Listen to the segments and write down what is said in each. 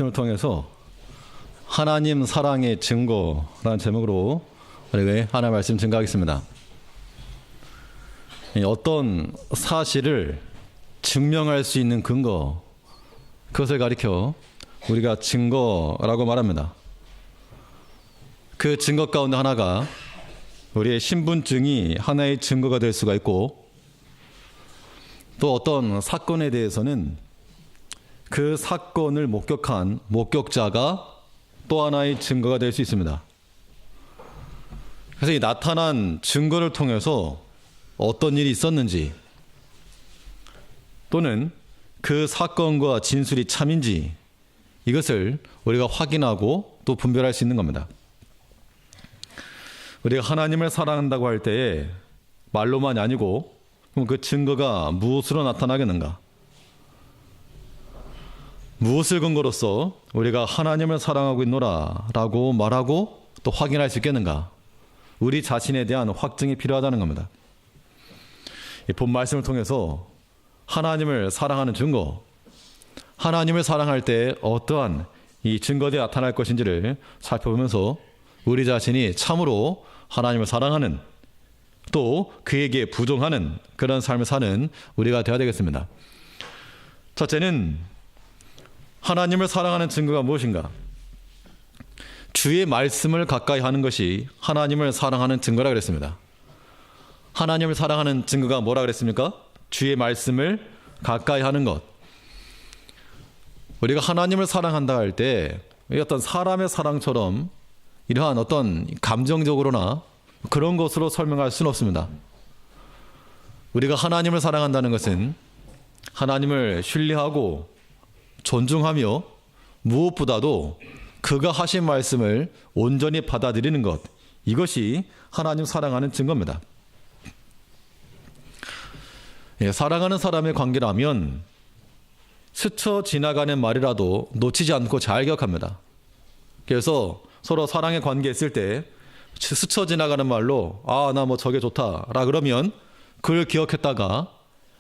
말씀을 통해서 하나님 사랑의 증거라는 제목으로 우리가 하나의 말씀 증거하겠습니다. 어떤 사실을 증명할 수 있는 근거, 그것을 가리켜 우리가 증거라고 말합니다. 그 증거 가운데 하나가 우리의 신분증이 하나의 증거가 될 수가 있고, 또 어떤 사건에 대해서는 그 사건을 목격한 목격자가 또 하나의 증거가 될 수 있습니다. 그래서 이 나타난 증거를 통해서 어떤 일이 있었는지, 또는 그 사건과 진술이 참인지, 이것을 우리가 확인하고 또 분별할 수 있는 겁니다. 우리가 하나님을 사랑한다고 할 때에 말로만이 아니고, 그럼 그 증거가 무엇으로 나타나겠는가? 무엇을 근거로서 우리가 하나님을 사랑하고 있노라 라고 말하고 또 확인할 수 있겠는가? 우리 자신에 대한 확증이 필요하다는 겁니다. 이 본 말씀을 통해서 하나님을 사랑하는 증거, 하나님을 사랑할 때 어떠한 이 증거들이 나타날 것인지를 살펴보면서 우리 자신이 참으로 하나님을 사랑하는, 또 그에게 부종하는 그런 삶을 사는 우리가 되어야 되겠습니다. 첫째는 하나님을 사랑하는 증거가 무엇인가? 주의 말씀을 가까이 하는 것이 하나님을 사랑하는 증거라 그랬습니다. 하나님을 사랑하는 증거가 뭐라 그랬습니까? 주의 말씀을 가까이 하는 것. 우리가 하나님을 사랑한다 할 때 어떤 사람의 사랑처럼 이러한 어떤 감정적으로나 그런 것으로 설명할 수는 없습니다. 우리가 하나님을 사랑한다는 것은 하나님을 신뢰하고 존중하며 무엇보다도 그가 하신 말씀을 온전히 받아들이는 것, 이것이 하나님 사랑하는 증거입니다. 사랑하는 사람의 관계라면 스쳐 지나가는 말이라도 놓치지 않고 잘 기억합니다. 그래서 서로 사랑의 관계에 있을 때 스쳐 지나가는 말로 나 뭐 저게 좋다 라 그러면 그걸 기억했다가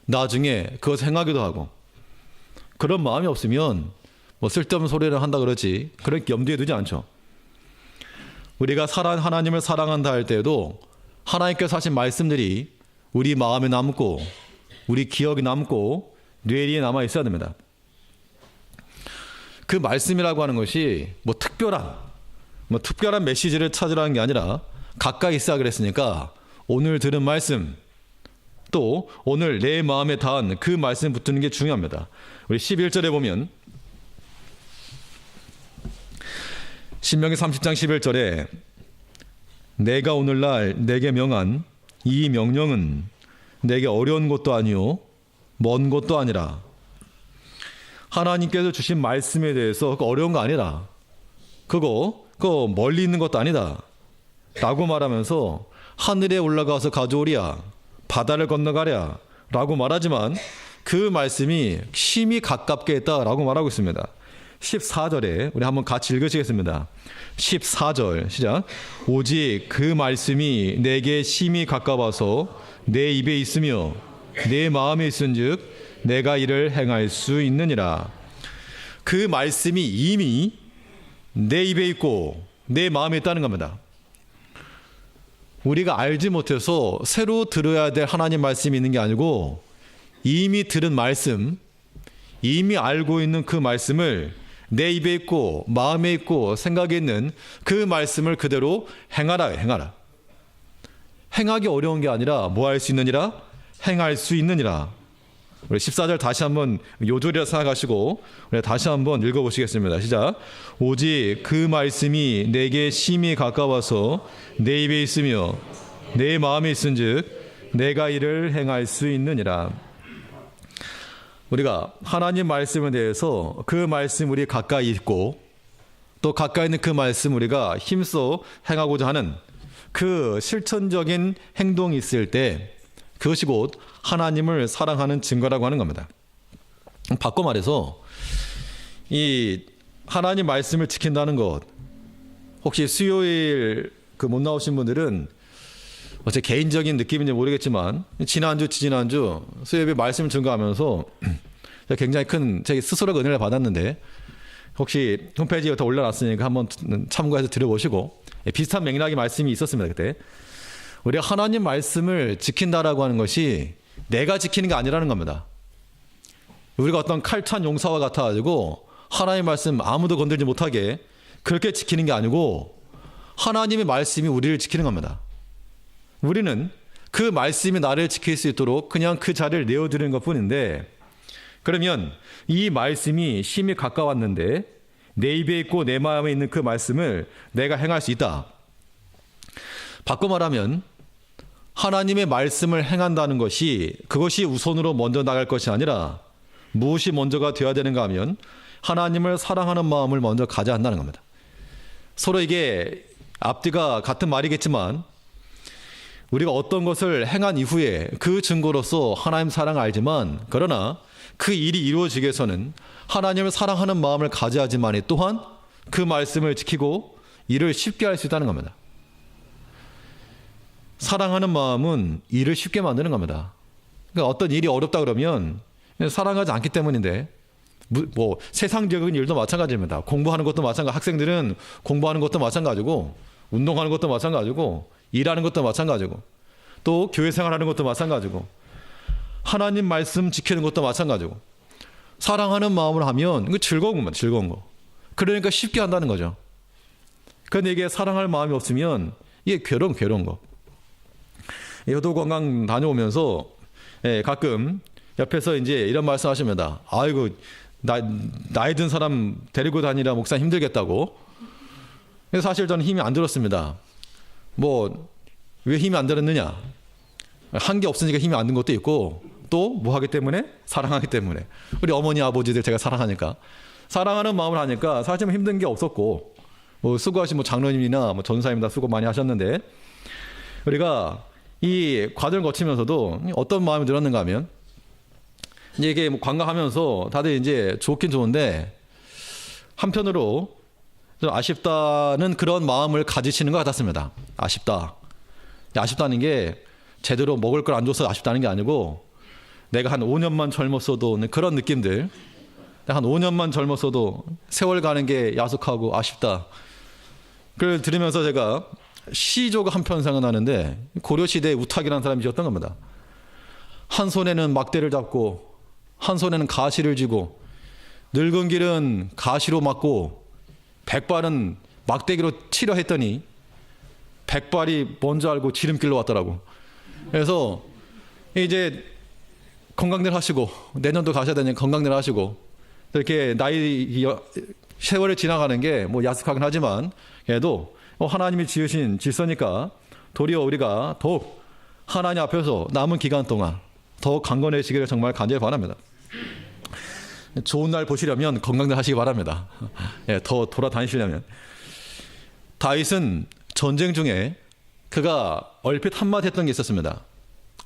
나중에 그것을 행하기도 하고, 그런 마음이 없으면 뭐 쓸데없는 소리를 한다 그러지 그런 염두에 두지 않죠. 우리가 하나님을 사랑한다 할 때에도 하나님께서 하신 말씀들이 우리 마음에 남고 우리 기억에 남고 뇌리에 남아 있어야 됩니다. 그 말씀이라고 하는 것이 뭐 특별한 메시지를 찾으라는 게 아니라 가까이 있어야 그랬으니까 오늘 들은 말씀, 또 오늘 내 마음에 닿은 그 말씀 붙드는 게 중요합니다. 우리 11절에 보면 신명기 30장 11절에 내가 오늘날 내게 명한 이 명령은 내게 어려운 것도 아니요 먼 것도 아니라, 하나님께서 주신 말씀에 대해서 어려운 거 아니라, 그거 멀리 있는 것도 아니다 라고 말하면서 하늘에 올라가서 가져오랴, 바다를 건너가랴 라고 말하지만 그 말씀이 심히 가깝게 했다라고 말하고 있습니다. 14절에 우리 한번 같이 읽으시겠습니다. 14절 시작. 오직 그 말씀이 내게 심히 가까워서 내 입에 있으며 내 마음에 있은즉 내가 이를 행할 수 있느니라. 그 말씀이 이미 내 입에 있고 내 마음에 있다는 겁니다. 우리가 알지 못해서 새로 들어야 될 하나님 말씀이 있는 게 아니고, 이미 들은 말씀, 이미 알고 있는 그 말씀을 내 입에 있고 마음에 있고 생각에 있는 그 말씀을 그대로 행하라. 행하기 어려운 게 아니라 뭐 할 수 있느니라? 행할 수 있느니라. 우리 14절 다시 한번 요절이라 생각하시고 우리 다시 한번 읽어보시겠습니다. 시작. 오직 그 말씀이 내게 심히 가까워서 내 입에 있으며 내 마음에 있은즉 내가 이를 행할 수 있느니라. 우리가 하나님 말씀에 대해서 그 말씀 우리 가까이 있고, 또 가까이 있는 그 말씀 우리가 힘써 행하고자 하는 그 실천적인 행동이 있을 때, 그것이 곧 하나님을 사랑하는 증거라고 하는 겁니다. 바꿔 말해서 이 하나님 말씀을 지킨다는 것, 혹시 수요일 못 나오신 분들은 제 개인적인 느낌인지 모르겠지만 지난주 수요일에 말씀을 증거하면서 굉장히 큰 제 스스로가 은혜를 받았는데, 혹시 홈페이지에 더 올려놨으니까 한번 참고해서 들어보시고, 비슷한 맥락의 말씀이 있었습니다. 그때 우리가 하나님 말씀을 지킨다라고 하는 것이 내가 지키는 게 아니라는 겁니다. 우리가 어떤 칼찬 용사와 같아가지고 하나님의 말씀 아무도 건들지 못하게 그렇게 지키는 게 아니고 하나님의 말씀이 우리를 지키는 겁니다. 우리는 그 말씀이 나를 지킬 수 있도록 그냥 그 자리를 내어드리는 것뿐인데, 그러면 이 말씀이 심히 가까웠는데 내 입에 있고 내 마음에 있는 그 말씀을 내가 행할 수 있다. 바꿔 말하면 하나님의 말씀을 행한다는 것이 그것이 우선으로 먼저 나갈 것이 아니라 무엇이 먼저가 되어야 되는가 하면 하나님을 사랑하는 마음을 먼저 가져야 한다는 겁니다. 서로 이게 앞뒤가 같은 말이겠지만 우리가 어떤 것을 행한 이후에 그 증거로서 하나님 사랑을 알지만, 그러나 그 일이 이루어지기 위해서는 하나님을 사랑하는 마음을 가져야지만이 또한 그 말씀을 지키고 일을 쉽게 할 수 있다는 겁니다. 사랑하는 마음은 일을 쉽게 만드는 겁니다. 그러니까 어떤 일이 어렵다 그러면 사랑하지 않기 때문인데, 뭐 세상적인 일도 마찬가지입니다. 공부하는 것도 마찬가지, 학생들은 공부하는 것도 마찬가지고, 운동하는 것도 마찬가지고, 일하는 것도 마찬가지고, 또 교회 생활하는 것도 마찬가지고, 하나님 말씀 지키는 것도 마찬가지고, 사랑하는 마음으로 하면 이거 즐거운 겁니다. 즐거운 거. 그러니까 쉽게 한다는 거죠. 그런데 이게 사랑할 마음이 없으면 이게 괴로운 거. 효도 관광 다녀오면서 가끔 옆에서 이제 이런 말씀 하십니다. 아이고, 나이 든 사람 데리고 다니라 목사 힘들겠다고. 사실 저는 힘이 안 들었습니다. 뭐 왜 힘이 안 들었느냐? 한 게 없으니까 힘이 안 든 것도 있고, 또 뭐 하기 때문에? 사랑하기 때문에. 우리 어머니 아버지들 제가 사랑하니까, 사랑하는 마음을 하니까 사실 힘든 게 없었고, 뭐 수고하신 뭐 장로님이나 뭐 전사님 다 수고 많이 하셨는데, 우리가 이 과정을 거치면서도 어떤 마음이 들었는가 하면, 이게 뭐 관광하면서 다들 이제 좋긴 좋은데 한편으로 좀 아쉽다는 그런 마음을 가지시는 것 같았습니다. 아쉽다는 게 제대로 먹을 걸 안 줘서 아쉽다는 게 아니고, 내가 한 5년만 젊었어도 그런 느낌들, 한 5년만 젊었어도 세월 가는 게 야속하고 아쉽다. 그걸 들으면서 제가 시조가 한 편 생각나는데, 고려시대에 우탁이라는 사람이 지었던 겁니다. 한 손에는 막대를 잡고 한 손에는 가시를 쥐고, 늙은 길은 가시로 막고 백발은 막대기로 치려 했더니 백발이 뭔지 알고 지름길로 왔더라고. 그래서 이제 건강들 하시고, 내년도 가셔야 되니까 건강들 하시고, 이렇게 세월이 지나가는 게 뭐 야속하긴 하지만 그래도 하나님이 지으신 질서니까 도리어 우리가 더욱 하나님 앞에서 남은 기간 동안 더욱 강건해지기를 정말 간절히 바랍니다. 좋은 날 보시려면 건강들 하시기 바랍니다. 더 돌아다니시려면. 다윗은 전쟁 중에 그가 얼핏 한마디 했던 게 있었습니다.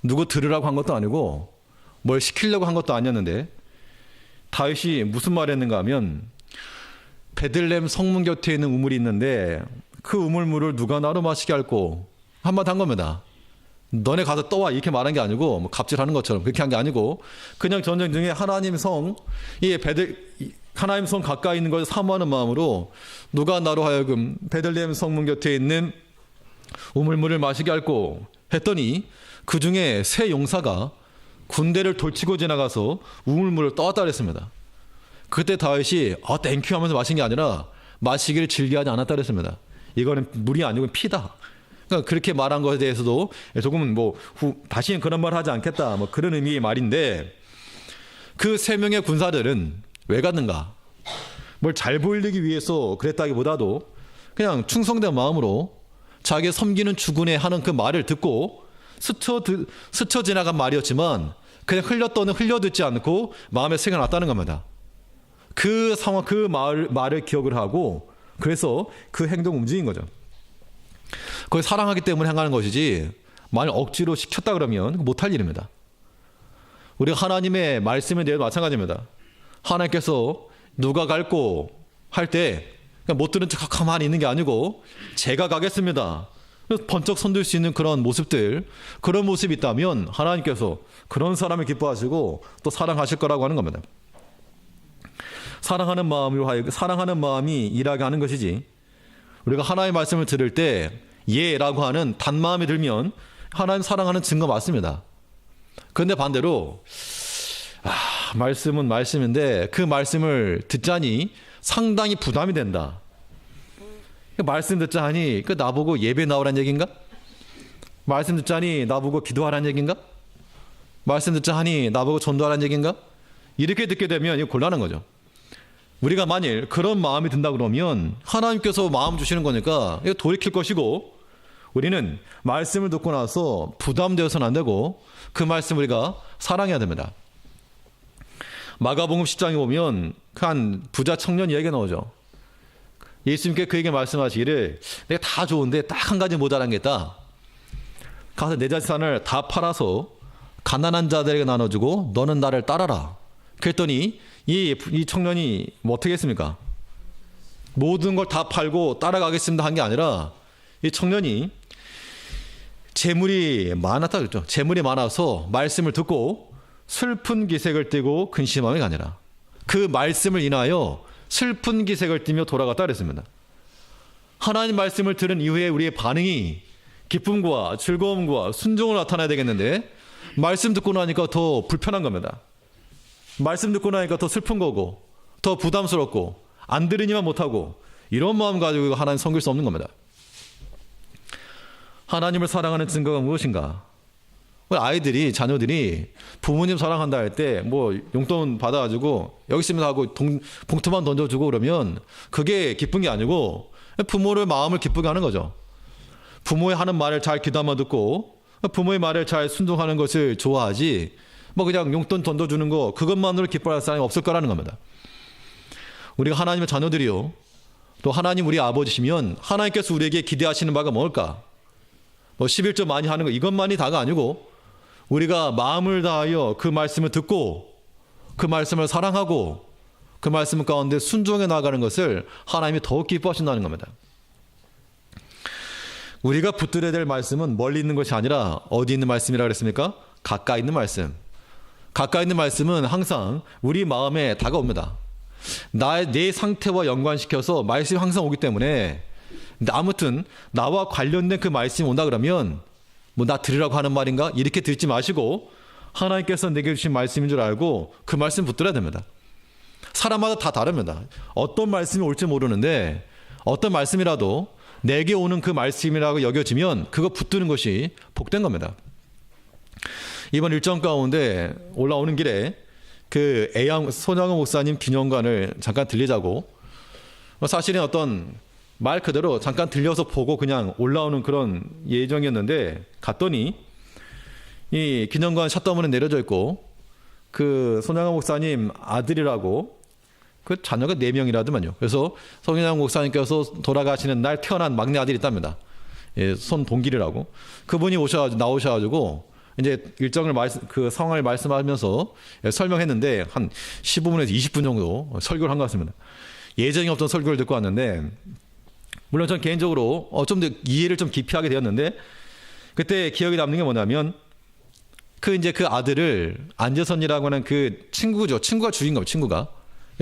누구 들으라고 한 것도 아니고 뭘 시키려고 한 것도 아니었는데, 다윗이 무슨 말을 했는가 하면, 베들레헴 성문 곁에 있는 우물이 있는데 그 우물물을 누가 나로 마시게 할꼬, 한마디 한 겁니다. 너네 가서 떠와, 이렇게 말한 게 아니고, 뭐 갑질하는 것처럼 그렇게 한 게 아니고, 그냥 전쟁 중에 하나님 성 가까이 있는 걸 사모하는 마음으로 누가 나로 하여금 베들레헴 성문 곁에 있는 우물물을 마시게 할꼬 했더니, 그 중에 세 용사가 군대를 돌치고 지나가서 우물물을 떠왔다 그랬습니다. 그때 다윗이 땡큐 하면서 마신 게 아니라 마시기를 즐겨하지 않았다 그랬습니다. 이거는 물이 아니고 피다. 그러니까 그렇게 말한 것에 대해서도 조금은 다시는 그런 말 하지 않겠다, 뭐 그런 의미의 말인데, 그 세 명의 군사들은 왜 갔는가? 뭘 잘 보이기 위해서 그랬다기보다도 그냥 충성된 마음으로 자기 섬기는 주군에 하는 그 말을 듣고 스쳐 지나간 말이었지만 그냥 흘려듣지 않고 마음에 새겨놨다는 겁니다. 그 상황, 그 말을 기억을 하고, 그래서 그 행동을 움직인 거죠. 그걸 사랑하기 때문에 행하는 것이지, 만약 억지로 시켰다 그러면 못할 일입니다. 우리가 하나님의 말씀에 대해서 마찬가지입니다. 하나님께서 누가 갈고 할 때 못 들은 척 가만히 있는 게 아니고, 제가 가겠습니다, 번쩍 손들 수 있는 그런 모습들, 그런 모습이 있다면 하나님께서 그런 사람을 기뻐하시고 또 사랑하실 거라고 하는 겁니다. 사랑하는 마음이 일하게 하는 것이지. 우리가 하나님의 말씀을 들을 때 예라고 하는 단마음이 들면 하나님 사랑하는 증거 맞습니다. 그런데 반대로 말씀은 말씀인데 그 말씀을 듣자니 상당히 부담이 된다. 말씀 듣자니 나보고 예배 나오란 얘기인가? 말씀 듣자니 나보고 기도하란 얘기인가? 말씀 듣자니 나보고 전도하란 얘기인가? 이렇게 듣게 되면 이거 곤란한 거죠. 우리가 만일 그런 마음이 든다 그러면 하나님께서 마음 주시는 거니까 이거 돌이킬 것이고, 우리는 말씀을 듣고 나서 부담되어서는 안 되고 그 말씀 우리가 사랑해야 됩니다. 마가복음 10장에 보면 한 부자 청년 이야기가 나오죠. 예수님께 그에게 말씀하시기를 내가 다 좋은데 딱 한 가지 모자란 게 있다. 가서 내 재산을 다 팔아서 가난한 자들에게 나눠주고 너는 나를 따라라. 그랬더니 이 청년이 뭐 어떻게 했습니까? 모든 걸 다 팔고 따라가겠습니다 한 게 아니라 이 청년이 재물이 많았다 그랬죠. 재물이 많아서 말씀을 듣고 슬픈 기색을 띠고 근심함이 아니라 그 말씀을 인하여 슬픈 기색을 띠며 돌아갔다 그랬습니다. 하나님 말씀을 들은 이후에 우리의 반응이 기쁨과 즐거움과 순종을 나타나야 되겠는데 말씀 듣고 나니까 더 불편한 겁니다. 말씀 듣고 나니까 더 슬픈 거고 더 부담스럽고 안 들으니만 못하고 이런 마음 가지고 하나님 섬길 수 없는 겁니다. 하나님을 사랑하는 증거가 무엇인가? 아이들이, 자녀들이 부모님 사랑한다 할 때 뭐 용돈 받아가지고 여기 있습니다 하고 봉투만 던져주고 그러면 그게 기쁜 게 아니고 부모를 마음을 기쁘게 하는 거죠. 부모의 하는 말을 잘 귀담아 듣고 부모의 말을 잘 순종하는 것을 좋아하지 뭐 그냥 용돈 던져주는 거 그것만으로 기뻐할 사람이 없을 거라는 겁니다. 우리가 하나님의 자녀들이요, 또 하나님 우리 아버지시면 하나님께서 우리에게 기대하시는 바가 뭘까? 뭐 11조 많이 하는 거 이것만이 다가 아니고 우리가 마음을 다하여 그 말씀을 듣고 그 말씀을 사랑하고 그 말씀 가운데 순종해 나가는 것을 하나님이 더욱 기뻐하신다는 겁니다. 우리가 붙들어야 될 말씀은 멀리 있는 것이 아니라 어디 있는 말씀이라 그랬습니까? 가까이 있는 말씀. 가까이 있는 말씀은 항상 우리 마음에 다가옵니다. 내 상태와 연관시켜서 말씀이 항상 오기 때문에 아무튼 나와 관련된 그 말씀이 온다 그러면 뭐 나 들으라고 하는 말인가? 이렇게 듣지 마시고 하나님께서 내게 주신 말씀인 줄 알고 그 말씀 붙들어야 됩니다. 사람마다 다 다릅니다. 어떤 말씀이 올지 모르는데 어떤 말씀이라도 내게 오는 그 말씀이라고 여겨지면 그거 붙드는 것이 복된 겁니다. 이번 일정 가운데 올라오는 길에 그 손양호 목사님 기념관을 잠깐 들리자고, 사실은 어떤 말 그대로 잠깐 들려서 보고 그냥 올라오는 그런 예정이었는데 갔더니 이 기념관 샷더문에 내려져 있고 그 손양호 목사님 아들이라고 그 자녀가 4명이라더만요. 그래서 손양호 목사님께서 돌아가시는 날 태어난 막내 아들이 있답니다. 예, 손동길이라고. 그분이 나오셔가지고 이제 일정을 그 상황을 말씀하면서 설명했는데 한 15분에서 20분 정도 설교를 한 것 같습니다. 예정이 없던 설교를 듣고 왔는데, 물론 전 개인적으로 좀 더 이해를 좀 깊이 하게 되었는데, 그때 기억에 남는 게 뭐냐면 그 아들을 안재선이라고 하는 그 친구죠. 친구가 죽인 겁니다. 친구가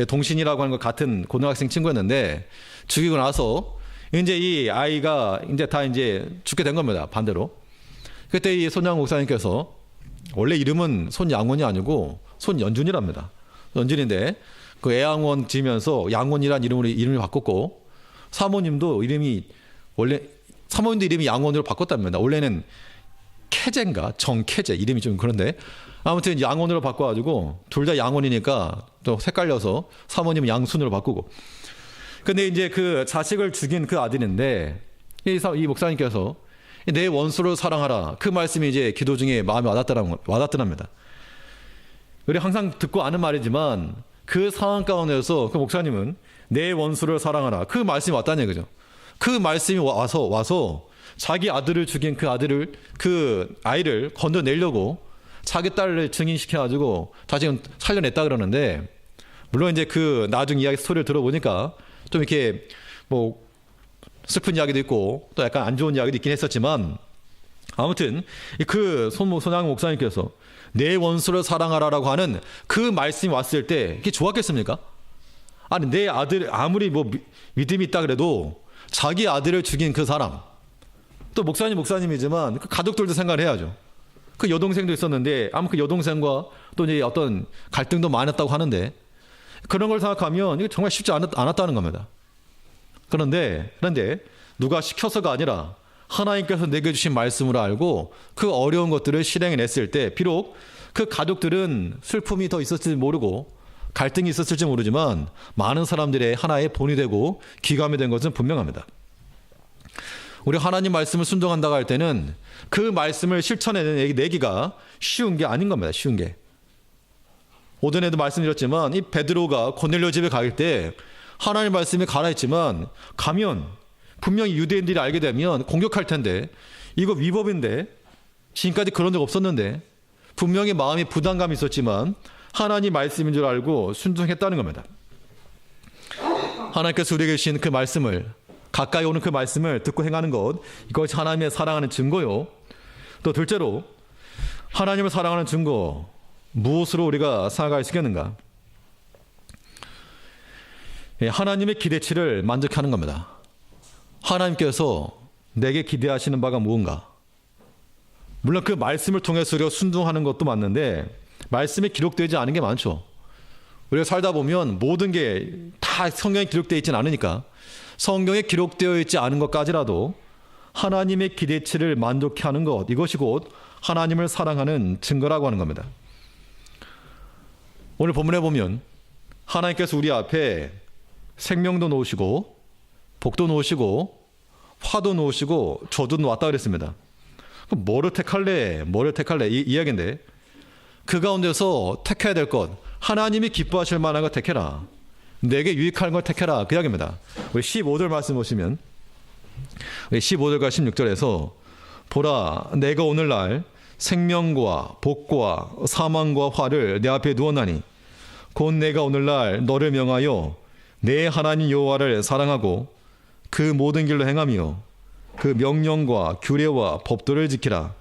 동신이라고 하는 거 같은 고등학생 친구였는데 죽이고 나서 이제 이 아이가 다 죽게 된 겁니다. 반대로. 그때 이 손양호 목사님께서 원래 이름은 손양원이 아니고 손연준이랍니다. 연준인데 그 애양원 지으면서 양원이란 이름을 바꿨고, 사모님도 이름이 양원으로 바꿨답니다. 원래는 캐제인가 정캐제 이름이 좀 그런데 아무튼 양원으로 바꿔가지고 둘 다 양원이니까 또 헷갈려서 사모님은 양순으로 바꾸고. 근데 이제 그 자식을 죽인 그 아들인데 이 목사님께서 내 원수를 사랑하라, 그 말씀이 이제 기도 중에 마음에 와닿더랍니다. 우리 항상 듣고 아는 말이지만 그 상황 가운데서 그 목사님은 내 원수를 사랑하라, 그 말씀이 왔다는 얘기죠. 그 말씀이 와서 자기 아들을 죽인 그 아이를 건져내려고 자기 딸을 증인시켜가지고 다시 살려냈다 그러는데, 물론 이제 그 나중 이야기 스토리를 들어보니까 좀 이렇게 뭐 슬픈 이야기도 있고 또 약간 안 좋은 이야기도 있긴 했었지만, 아무튼 그 손양호 목사님께서 내 원수를 사랑하라라고 하는 그 말씀이 왔을 때 그게 좋았겠습니까? 아니 내 아들 아무리 뭐 믿음이 있다 그래도 자기 아들을 죽인 그 사람, 또 목사님이지만 그 가족들도 생각을 해야죠. 그 여동생도 있었는데 아마 그 여동생과 또 이제 어떤 갈등도 많았다고 하는데 그런 걸 생각하면 이게 정말 쉽지 않았다는 겁니다. 그런데 누가 시켜서가 아니라 하나님께서 내게 주신 말씀으로 알고 그 어려운 것들을 실행해냈을 때 비록 그 가족들은 슬픔이 더 있었을지 모르고 갈등이 있었을지 모르지만 많은 사람들의 하나의 본이 되고 귀감이 된 것은 분명합니다. 우리 하나님 말씀을 순종한다고 할 때는 그 말씀을 실천해내기가 쉬운 게 아닌 겁니다. 쉬운 게. 오전에도 말씀드렸지만 이 베드로가 고넬료 집에 갈 때 하나님 말씀이 가라 했지만 가면 분명히 유대인들이 알게 되면 공격할 텐데 이거 위법인데 지금까지 그런 적 없었는데 분명히 마음이 부담감이 있었지만 하나님 말씀인 줄 알고 순종했다는 겁니다. 하나님께서 우리에게 주신 그 말씀을 가까이 오는 그 말씀을 듣고 행하는 것, 이것이 하나님의 사랑하는 증거요. 또 둘째로 하나님을 사랑하는 증거, 무엇으로 우리가 생각할 수 있겠는가? 하나님의 기대치를 만족하는 겁니다. 하나님께서 내게 기대하시는 바가 무언가? 물론 그 말씀을 통해서 우리가 순종하는 것도 맞는데 말씀에 기록되지 않은 게 많죠. 우리가 살다 보면 모든 게 다 성경에 기록되어 있지는 않으니까 성경에 기록되어 있지 않은 것까지라도 하나님의 기대치를 만족해 하는 것, 이것이 곧 하나님을 사랑하는 증거라고 하는 겁니다. 오늘 본문에 보면 하나님께서 우리 앞에 생명도 놓으시고 복도 놓으시고 화도 놓으시고 저도 놓았다 그랬습니다. 그럼 뭐를 택할래? 이 이야기인데 그 가운데서 택해야 될 것, 하나님이 기뻐하실 만한 걸 택해라. 내게 유익한 걸 택해라. 그 이야기입니다. 우리 15절 말씀 보시면 15절과 16절에서 보라 내가 오늘날 생명과 복과 사망과 화를 내 앞에 두었나니 곧 내가 오늘날 너를 명하여 내 하나님 여호와를 사랑하고 그 모든 길로 행하며 그 명령과 규례와 법도를 지키라.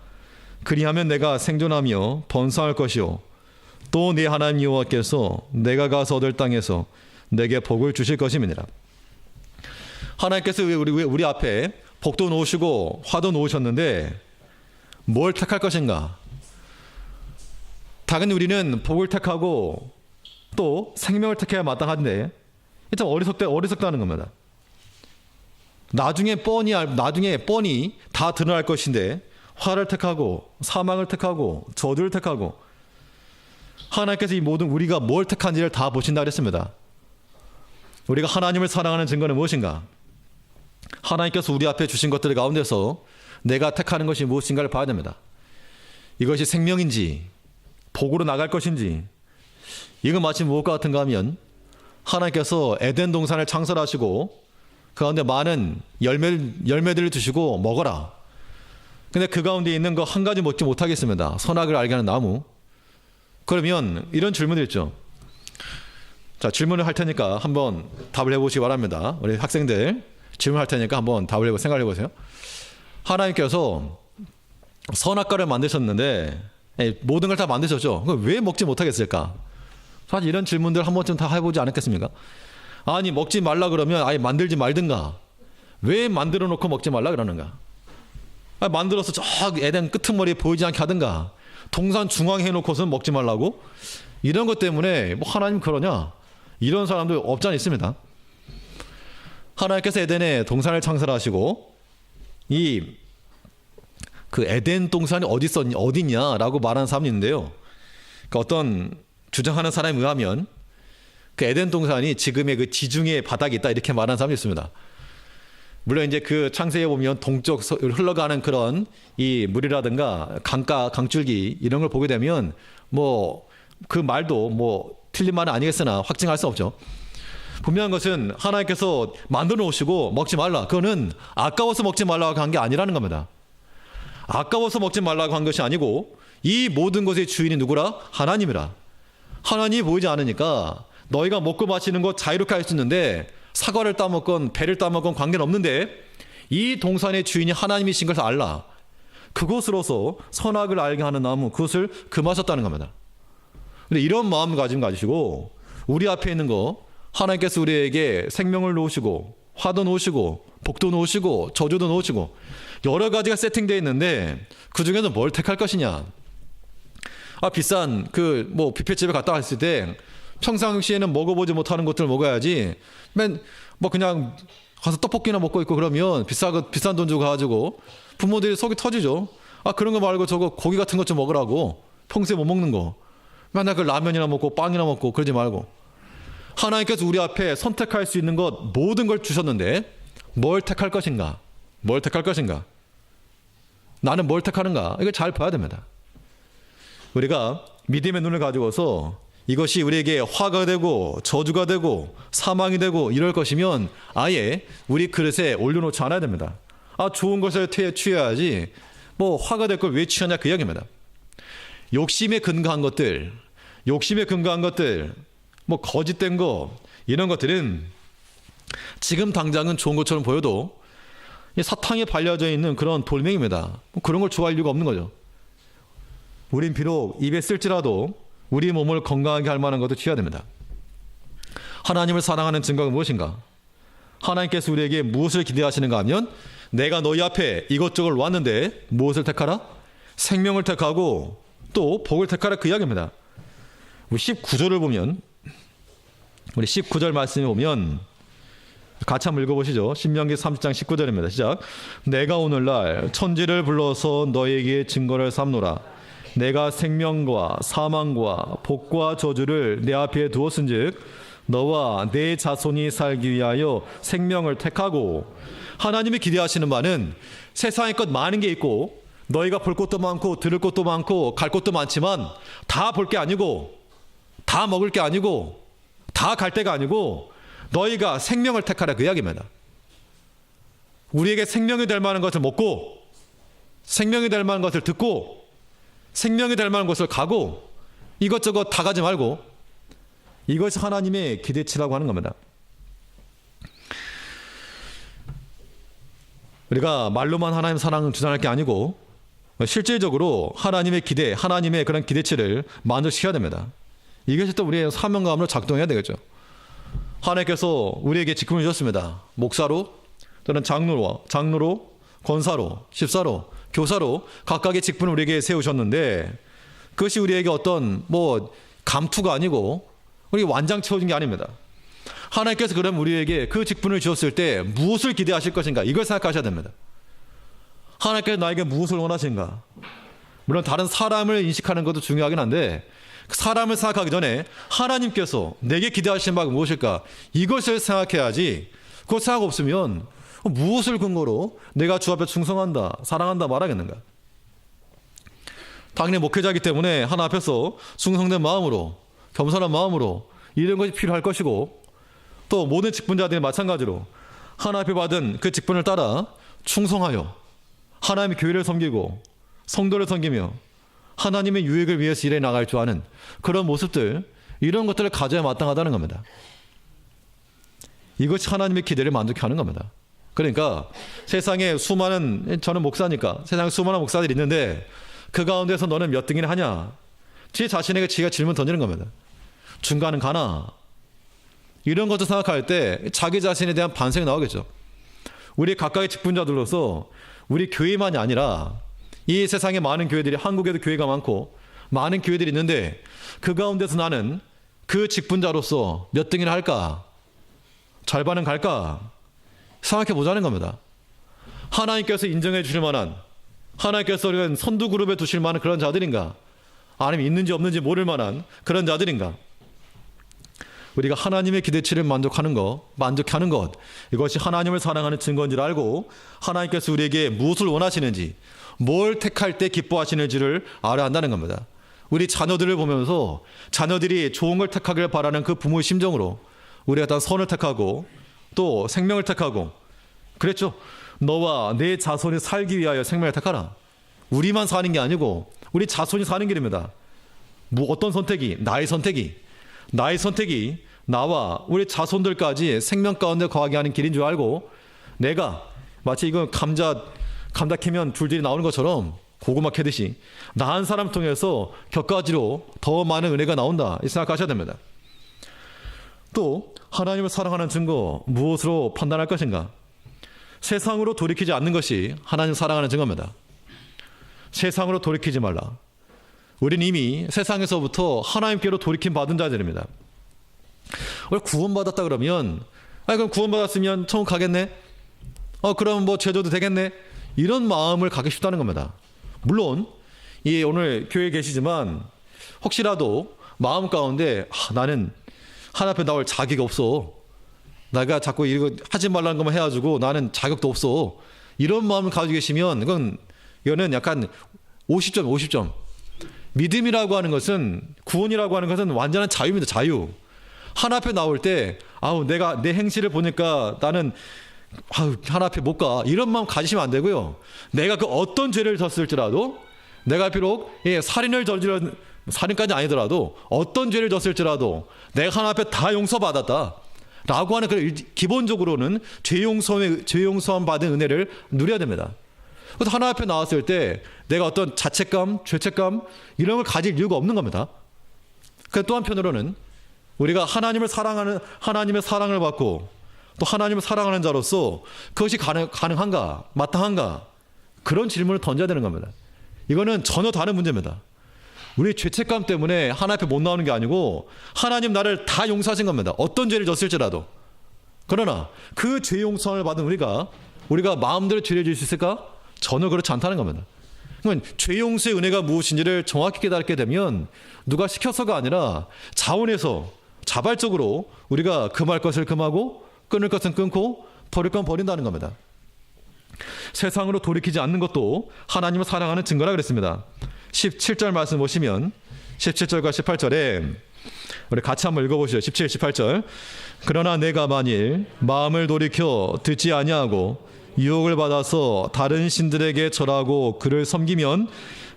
그리하면 내가 생존하며 번성할 것이요 또 내 하나님 여호와께서 내가 가서 얻을 땅에서 내게 복을 주실 것임이니라. 하나님께서 우리 앞에 복도 놓으시고 화도 놓으셨는데 뭘 택할 것인가? 당연히 우리는 복을 택하고 또 생명을 택해야 마땅한데 좀 어리석다는 겁니다. 나중에 뻔히 다 드러날 것인데 화를 택하고 사망을 택하고 저주를 택하고 하나님께서 이 모든 우리가 뭘 택한지를 다 보신다 그랬습니다. 우리가 하나님을 사랑하는 증거는 무엇인가? 하나님께서 우리 앞에 주신 것들 가운데서 내가 택하는 것이 무엇인가를 봐야 됩니다. 이것이 생명인지 복으로 나갈 것인지. 이건 마치 무엇과 같은가 하면 하나님께서 에덴 동산을 창설하시고 그 가운데 많은 열매들을 주시고 먹어라. 근데 그 가운데 있는 거 한 가지 먹지 못하겠습니다. 선악을 알게 하는 나무. 그러면 이런 질문이 있죠. 자, 질문을 할 테니까 한번 답을 해보시기 바랍니다. 우리 학생들 질문할 테니까 한번 답을 해보고 생각해 보세요. 하나님께서 선악과를 만드셨는데 모든 걸 다 만드셨죠. 그럼 왜 먹지 못하겠을까? 사실 이런 질문들 한 번쯤 다 해보지 않았겠습니까? 아니 먹지 말라 그러면 아예 만들지 말든가. 왜 만들어 놓고 먹지 말라 그러는가? 만들어서 저 에덴 끄트머리에 보이지 않게 하든가. 동산 중앙에 해놓고서는 먹지 말라고? 이런 것 때문에 뭐 하나님 그러냐? 이런 사람들 없지 않아 있습니다. 하나님께서 에덴에 동산을 창설하시고 그 에덴 동산이 어디냐라고 말하는 사람이 있는데요. 그러니까 어떤 주장하는 사람에 의하면 그 에덴 동산이 지금의 그 지중해 바닥에 있다 이렇게 말하는 사람이 있습니다. 물론 이제 그 창세기에 보면 동쪽 흘러가는 그런 이 물이라든가 강줄기 이런 걸 보게 되면 뭐 그 말도 뭐 틀린 말은 아니겠으나 확증할 수 없죠. 분명한 것은 하나님께서 만들어 놓으시고 먹지 말라. 그거는 아까워서 먹지 말라고 한 게 아니라는 겁니다. 아까워서 먹지 말라고 한 것이 아니고 이 모든 것의 주인이 누구라? 하나님이라. 하나님이 보이지 않으니까 너희가 먹고 마시는 것 자유롭게 할 수 있는데 사과를 따먹건 배를 따먹건 관계는 없는데 이 동산의 주인이 하나님이신 것을 알라. 그것으로서 선악을 알게 하는 나무 그것을 금하셨다는 겁니다. 근데 이런 마음가짐 가지시고 우리 앞에 있는 거 하나님께서 우리에게 생명을 놓으시고 화도 놓으시고 복도 놓으시고 저주도 놓으시고 여러 가지가 세팅되어 있는데 그 중에서 뭘 택할 것이냐. 비싼 뭐 뷔페집에 갔다 왔을 때 평상시에는 먹어보지 못하는 것들을 먹어야지 뭐 그냥 가서 떡볶이나 먹고 있고 그러면 비싼 돈 주고 가지고 부모들이 속이 터지죠. 그런 거 말고 저거 고기 같은 것 좀 먹으라고. 평소에 못 먹는 거. 맨날 그 라면이나 먹고 빵이나 먹고 그러지 말고. 하나님께서 우리 앞에 선택할 수 있는 것 모든 걸 주셨는데 뭘 택할 것인가? 뭘 택할 것인가? 나는 뭘 택하는가? 이걸 잘 봐야 됩니다. 우리가 믿음의 눈을 가지고서 이것이 우리에게 화가 되고 저주가 되고 사망이 되고 이럴 것이면 아예 우리 그릇에 올려놓지 않아야 됩니다. 좋은 것을 취해야지 뭐 화가 될 걸 왜 취하냐 그 이야기입니다. 욕심에 근거한 것들 뭐 거짓된 거 이런 것들은 지금 당장은 좋은 것처럼 보여도 사탕에 발려져 있는 그런 돌멩이입니다. 그런 걸 좋아할 이유가 없는 거죠. 우린 비록 입에 쓸지라도 우리 몸을 건강하게 할 만한 것도 취해야 됩니다. 하나님을 사랑하는 증거가 무엇인가? 하나님께서 우리에게 무엇을 기대하시는가 하면 내가 너희 앞에 이것저것 왔는데 무엇을 택하라? 생명을 택하고 또 복을 택하라 그 이야기입니다. 우리 19절을 보면 우리 19절 말씀에 보면 같이 한번 읽어보시죠. 신명기 30장 19절입니다. 시작. 내가 오늘날 천지를 불러서 너에게 증거를 삼노라. 내가 생명과 사망과 복과 저주를 내 앞에 두었은즉 너와 내 자손이 살기 위하여 생명을 택하고. 하나님이 기대하시는 바는 세상에 것 많은 게 있고 너희가 볼 것도 많고 들을 것도 많고 갈 것도 많지만 다 볼 게 아니고 다 먹을 게 아니고 다 갈 데가 아니고 너희가 생명을 택하라 그 이야기입니다. 우리에게 생명이 될 만한 것을 먹고 생명이 될 만한 것을 듣고 생명이 될 만한 것을 가고 이것저것 다 가지 말고 이것이 하나님의 기대치라고 하는 겁니다. 우리가 말로만 하나님 사랑을 주장할 게 아니고 실질적으로 하나님의 기대, 하나님의 그런 기대치를 만족시켜야 됩니다. 이것이 또 우리의 사명감으로 작동해야 되겠죠. 하나님께서 우리에게 직분을 주셨습니다. 목사로 또는 장로로, 권사로, 집사로, 교사로 각각의 직분을 우리에게 세우셨는데 그것이 우리에게 어떤 감투가 아니고 우리 완장 채워준 게 아닙니다. 하나님께서 그럼 우리에게 그 직분을 주었을 때 무엇을 기대하실 것인가 이걸 생각하셔야 됩니다. 하나님께서 나에게 무엇을 원하신가? 물론 다른 사람을 인식하는 것도 중요하긴 한데 사람을 생각하기 전에 하나님께서 내게 기대하시는 바가 무엇일까? 이것을 생각해야지. 그거 생각 없으면 무엇을 근거로 내가 주 앞에 충성한다, 사랑한다 말하겠는가? 당연히 목회자이기 때문에 하나 앞에서 충성된 마음으로, 겸손한 마음으로 이런 것이 필요할 것이고 또 모든 직분자들이 마찬가지로 하나 앞에 받은 그 직분을 따라 충성하여 하나님의 교회를 섬기고 성도를 섬기며 하나님의 유익을 위해서 일해 나갈 줄 아는 그런 모습들, 이런 것들을 가져야 마땅하다는 겁니다. 이것이 하나님의 기대를 만족해 하는 겁니다. 그러니까 세상에 저는 목사니까 세상에 수많은 목사들이 있는데 그 가운데서 너는 몇 등이나 하냐? 지 자신에게 지가 질문 던지는 겁니다. 중간은 가나? 이런 것도 생각할 때 자기 자신에 대한 반성이 나오겠죠. 우리 각각의 직분자들로서 우리 교회만이 아니라 이 세상에 많은 교회들이, 한국에도 교회가 많고 많은 교회들이 있는데 그 가운데서 나는 그 직분자로서 몇 등이나 할까? 절반은 갈까? 생각해 보자는 겁니다. 하나님께서 인정해 주실 만한, 하나님께서 선두 그룹에 두실 만한 그런 자들인가? 아니면 있는지 없는지 모를 만한 그런 자들인가? 우리가 하나님의 기대치를 만족하는 것, 이것이 하나님을 사랑하는 증거인 줄 알고 하나님께서 우리에게 무엇을 원하시는지, 뭘 택할 때 기뻐하시는지를 알아야 한다는 겁니다. 우리 자녀들을 보면서 자녀들이 좋은 걸 택하길 바라는 그 부모의 심정으로 우리가 다 선을 택하고 또 생명을 택하고 그랬죠. 너와 내 자손이 살기 위하여 생명을 택하라. 우리만 사는 게 아니고 우리 자손이 사는 길입니다. 어떤 선택이? 나의 선택이 나와 우리 자손들까지 생명 가운데 거하게 하는 길인 줄 알고 내가 마치 이건 감자 캐면 줄들이 나오는 것처럼 고구마 캐듯이 나 한 사람 통해서 격가지로 더 많은 은혜가 나온다 이 생각하셔야 됩니다. 또 하나님을 사랑하는 증거 무엇으로 판단할 것인가? 세상으로 돌이키지 않는 것이 하나님을 사랑하는 증거입니다. 세상으로 돌이키지 말라. 우리는 이미 세상에서부터 하나님께로 돌이킴 받은 자들입니다. 우리 구원받았다 그러면 그럼 구원받았으면 천국 가겠네? 그럼 뭐 죄져도 되겠네? 이런 마음을 갖기 쉽다는 겁니다. 물론 오늘 교회에 계시지만 혹시라도 마음 가운데 나는 하나님 앞에 나올 자격이 없어. 내가 자꾸 이거 하지 말라는 것만 해가지고 나는 자격도 없어. 이런 마음을 가지고 계시면 이거는 약간 50점. 믿음이라고 하는 것은, 구원이라고 하는 것은 완전한 자유입니다. 자유. 하나님 앞에 나올 때 내가 내 행실을 보니까 나는 하나님 앞에 못 가. 이런 마음 가지시면 안 되고요. 내가 그 어떤 죄를 졌을지라도, 내가 비록 살인까지 아니더라도 어떤 죄를 졌을지라도 내가 하나님 앞에 다 용서받았다 라고 하는 기본적으로는 죄 용서함 받은 은혜를 누려야 됩니다. 그래서 하나님 앞에 나왔을 때 내가 어떤 자책감, 죄책감 이런 걸 가질 이유가 없는 겁니다. 또 한편으로는 우리가 하나님의 사랑을 받고 또 하나님을 사랑하는 자로서 그것이 가능한가, 마땅한가, 그런 질문을 던져야 되는 겁니다. 이거는 전혀 다른 문제입니다. 우리 죄책감 때문에 하나님 앞에 못 나오는 게 아니고 하나님 나를 다 용서하신 겁니다. 어떤 죄를 졌을지라도. 그러나 그 죄 용서를 받은 우리가 마음대로 죄를 지을 수 있을까? 전혀 그렇지 않다는 겁니다. 그러면 죄 용서의 은혜가 무엇인지를 정확히 깨닫게 되면 누가 시켜서가 아니라 자발적으로 우리가 금할 것을 금하고 끊을 것은 끊고 버릴 건 버린다는 겁니다. 세상으로 돌이키지 않는 것도 하나님을 사랑하는 증거라 그랬습니다. 17절 말씀 보시면 17절과 18절에 우리 같이 한번 읽어보시죠. 17, 18절. 그러나 내가 만일 마음을 돌이켜 듣지 아니하고 유혹을 받아서 다른 신들에게 절하고 그를 섬기면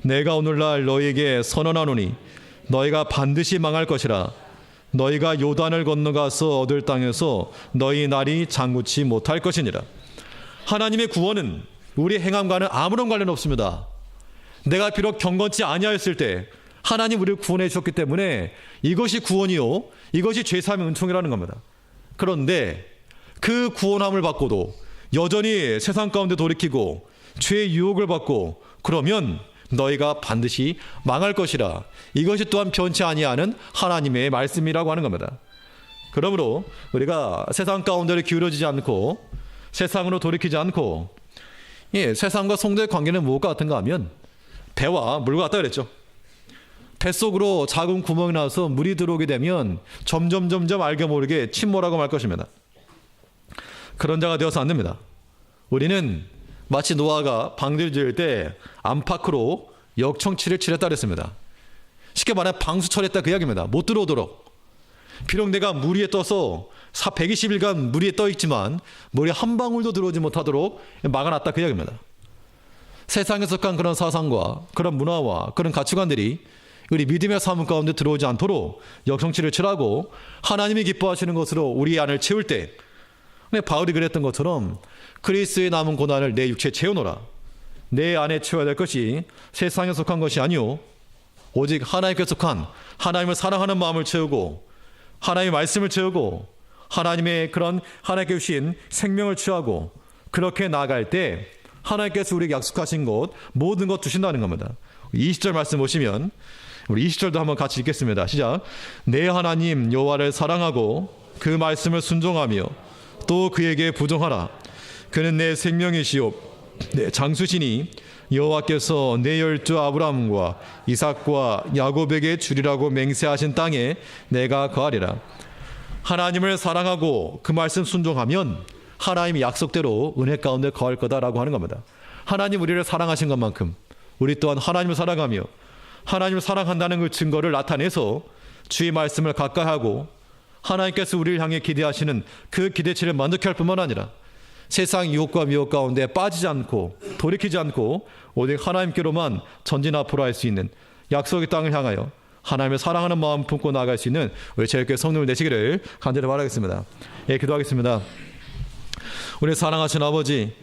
내가 오늘날 너희에게 선언하노니 너희가 반드시 망할 것이라. 너희가 요단을 건너가서 얻을 땅에서 너희 날이 장구치 못할 것이니라. 하나님의 구원은 우리 행함과는 아무런 관련 없습니다. 내가 비록 경건치 아니하였을 때 하나님 우리를 구원해 주셨기 때문에 이것이 구원이요, 이것이 죄사함의 은총이라는 겁니다. 그런데 그 구원함을 받고도 여전히 세상 가운데 돌이키고 죄의 유혹을 받고 그러면 너희가 반드시 망할 것이라. 이것이 또한 변치 아니하는 하나님의 말씀이라고 하는 겁니다. 그러므로 우리가 세상 가운데를 기울어지지 않고 세상으로 돌이키지 않고 세상과 성도의 관계는 무엇과 같은가 하면 배와 물과 같다 그랬죠. 뱃속으로 작은 구멍이 나서 물이 들어오게 되면 점점 알게 모르게 침몰하고 말 것입니다. 그런 자가 되어서 안 됩니다. 우리는 마치 노아가 방주를 지을 때 안팎으로 역청치를 칠했다 그랬습니다. 쉽게 말하면 방수 처리했다 그 이야기입니다. 못 들어오도록. 비록 내가 물 위에 떠서 120일간 물 위에 떠 있지만 물이 한 방울도 들어오지 못하도록 막아놨다 그 이야기입니다. 세상에 속한 그런 사상과 그런 문화와 그런 가치관들이 우리 믿음의 삶 가운데 들어오지 않도록 역청치를 칠하고 하나님이 기뻐하시는 것으로 우리 안을 채울 때, 바울이 그랬던 것처럼 그리스도의 남은 고난을 내 육체에 채워놓으라. 내 안에 채워야 될 것이 세상에 속한 것이 아니오 오직 하나님께 속한 하나님을 사랑하는 마음을 채우고 하나님의 말씀을 채우고 하나님의 그런 하나님께 주신 생명을 취하고 그렇게 나아갈 때 하나님께서 우리에게 약속하신 것 모든 것 주신다는 겁니다. 20절 말씀 보시면 우리 20절도 한번 같이 읽겠습니다. 시작. 내 하나님 여호와를 사랑하고 그 말씀을 순종하며 또 그에게 부정하라. 그는 내 생명이시오 내 장수시니 여호와께서 내 열조 아브라함과 이삭과 야곱에게 주리라고 맹세하신 땅에 내가 거하리라. 하나님을 사랑하고 그 말씀 순종하면 하나님의 약속대로 은혜 가운데 거할 거다라고 하는 겁니다. 하나님 우리를 사랑하신 것만큼 우리 또한 하나님을 사랑하며 하나님을 사랑한다는 그 증거를 나타내서 주의 말씀을 가까이하고 하나님께서 우리를 향해 기대하시는 그 기대치를 만족해 할 뿐만 아니라 세상 유혹과 미혹 가운데 빠지지 않고 돌이키지 않고 오직 하나님께로만 전진 앞으로 할 수 있는 약속의 땅을 향하여 하나님을 사랑하는 마음 품고 나아갈 수 있는 우리 제일교회 성도들 되시기를 간절히 바라겠습니다. 기도하겠습니다. 우리 사랑하신 아버지,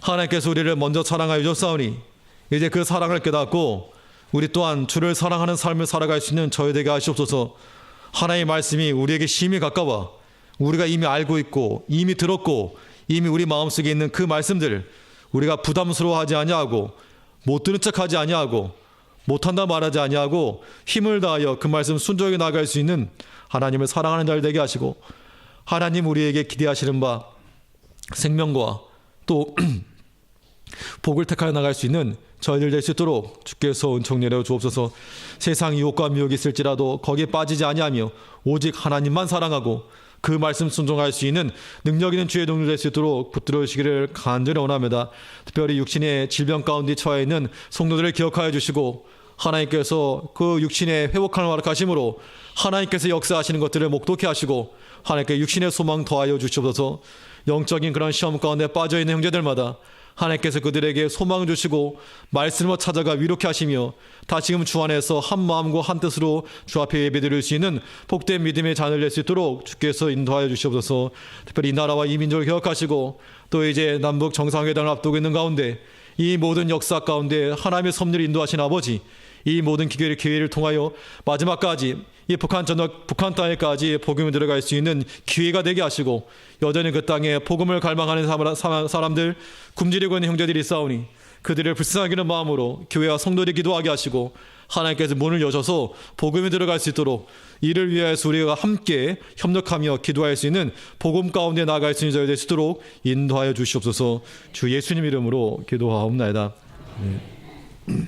하나님께서 우리를 먼저 사랑하여 주셨사오니 이제 그 사랑을 깨닫고 우리 또한 주를 사랑하는 삶을 살아갈 수 있는 저희 되게 하시옵소서. 하나님의 말씀이 우리에게 심히 가까워 우리가 이미 알고 있고 이미 들었고 이미 우리 마음속에 있는 그 말씀들 우리가 부담스러워하지 아니하고 못 들은 척하지 아니하고 못한다 말하지 아니하고 힘을 다하여 그 말씀 순종해 나갈 수 있는 하나님을 사랑하는 자들 되게 하시고 하나님 우리에게 기대하시는 바 생명과 또 복을 택하여 나갈 수 있는 저희들 될 수 있도록 주께서 은총 내려 주옵소서. 세상 유혹과 미혹이 있을지라도 거기에 빠지지 아니하며 오직 하나님만 사랑하고 그 말씀 순종할 수 있는 능력 있는 주의 동료 될 수 있도록 붙들어 주시기를 간절히 원합니다. 특별히 육신의 질병 가운데 처해 있는 성도들을 기억하여 주시고 하나님께서 그 육신의 회복하는 허락하심으로 하나님께서 역사하시는 것들을 목독해 하시고 하나님께 육신의 소망 더하여 주시옵소서. 영적인 그런 시험 가운데 빠져있는 형제들마다 하나님께서 그들에게 소망을 주시고 말씀으로 찾아가 위로케 하시며 다시금 주 안에서 한 마음과 한 뜻으로 주 앞에 예배드릴 수 있는 복된 믿음의 자녀를 낼 수 있도록 주께서 인도하여 주시옵소서. 특별히 이 나라와 이 민족을 기억하시고 또 이제 남북 정상회담을 앞두고 있는 가운데 이 모든 역사 가운데 하나님의 섭리를 인도하신 아버지, 이 모든 기회를 통하여 마지막까지 이 북한 땅에까지 복음이 들어갈 수 있는 기회가 되게 하시고 여전히 그 땅에 복음을 갈망하는 사람들, 굶주리고 있는 형제들이 있사오니 그들을 불쌍히 여기는 마음으로 교회와 성도들이 기도하게 하시고 하나님께서 문을 여셔서 복음이 들어갈 수 있도록 이를 위하여서 우리가 함께 협력하며 기도할 수 있는 복음 가운데 나아갈 수 있는 자들 될 수 있도록 인도하여 주시옵소서. 주 예수님 이름으로 기도하옵나이다. 네.